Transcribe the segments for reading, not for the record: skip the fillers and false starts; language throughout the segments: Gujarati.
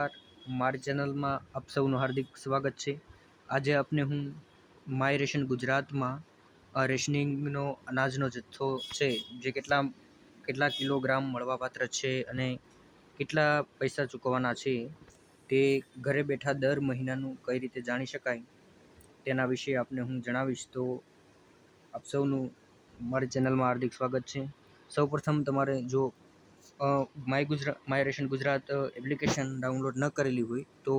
મારી ચેનલમાં આપ સૌનું હાર્દિક સ્વાગત છે। આજે આપને હું માય રેશન ગુજરાતમાં રેશનિંગનો અનાજનો જથ્થો છે જે કેટલા કિલોગ્રામ મળવાપાત્ર છે અને કેટલા પૈસા ચૂકવવાના છે તે ઘરે બેઠા દર મહિનાનું કઈ રીતે જાણી શકાય તેના વિશે આપને હું જણાવીશ। તો આપ સૌનું મારી ચેનલમાં હાર્દિક સ્વાગત છે। સૌપ્રથમ તમારે જો my ration Gujarat application download ન કરેલી હોય તો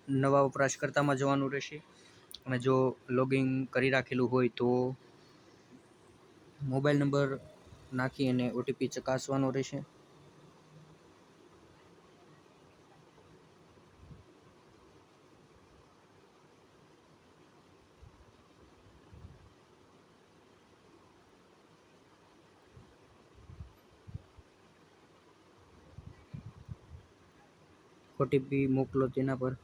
નવા વપરાશકર્તામાં જવાનું રહેશે અને જો લોગિન કરી રાખેલું હોય તો મોબાઈલ નંબર નાખી અને ઓટીપી ચકાસવાનો રહેશે। ઓટીપી મોકલો તેના પર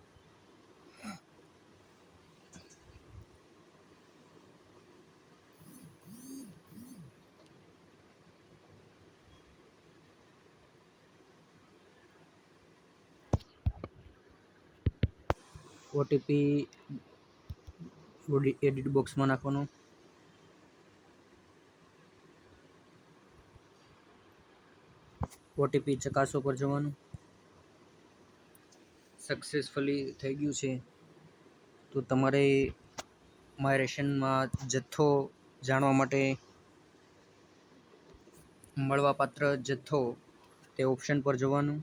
ઓટીપી એડિટ બોક્સમાં નાખવાનો। ઓટીપી ચકાસો પર જવાનું। સક્સેસફુલી થઈ ગયું છે તો તમારે માય રેશનમાં જથ્થો જાણવા માટે મળવાપાત્ર જથ્થો તે ઓપ્શન પર જવાનું।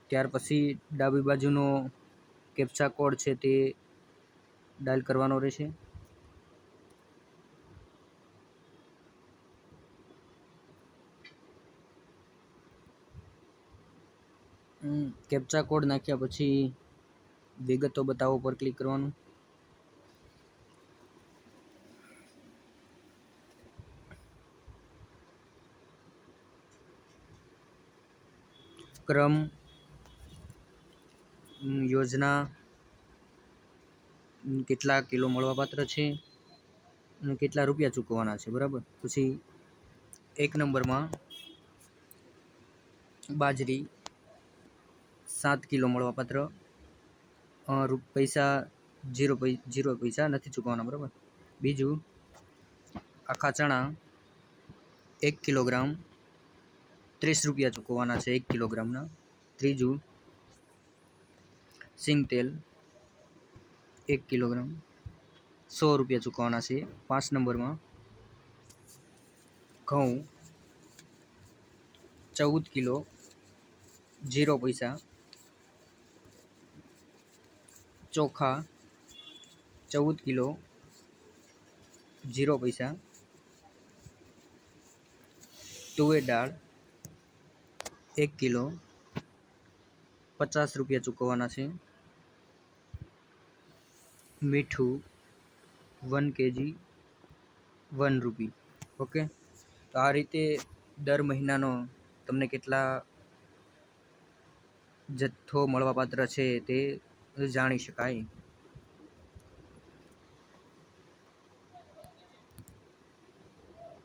ત્યાર પછી ડાબી બાજુનો કેપ્ચા કોડ છે તે ડાયલ કરવાનો રહેશે। કેપ્ચા કોડ નાખ્યા પછી વિગતો બતાવો પર ક્લિક કરવાનું। ક્રમ, યોજના, કેટલા કિલો મળવાપાત્ર છે અને કેટલા રૂપિયા ચૂકવવાના છે, બરાબર। પછી 1 નંબરમાં બાજરી 7 કિલો મળવાપાત્ર, પૈસા 0 પૈસા નથી ચૂકવવાના, બરાબર। બીજું આખા ચણા 1 કિલોગ્રામ 30 રૂપિયા ચૂકવવાના છે 1 કિલોગ્રામના। ત્રીજું સિંગ તેલ 1 કિલોગ્રામ 100 રૂપિયા ચૂકવવાના છે। 5 નંબરમાં ઘઉં 14 કિલો 0 પૈસા। ચોખા 14 કિલો 0 પૈસા। તુવેર દાળ 1 કિલો 50 રૂપિયા ચૂકવવાના છે। મીઠું 1 કેજી 1 રૂપી। ઓકે, તો આ રીતે દર મહિનાનો તમને કેટલા જથ્થો મળવાપાત્ર છે તે જાણી શકાય।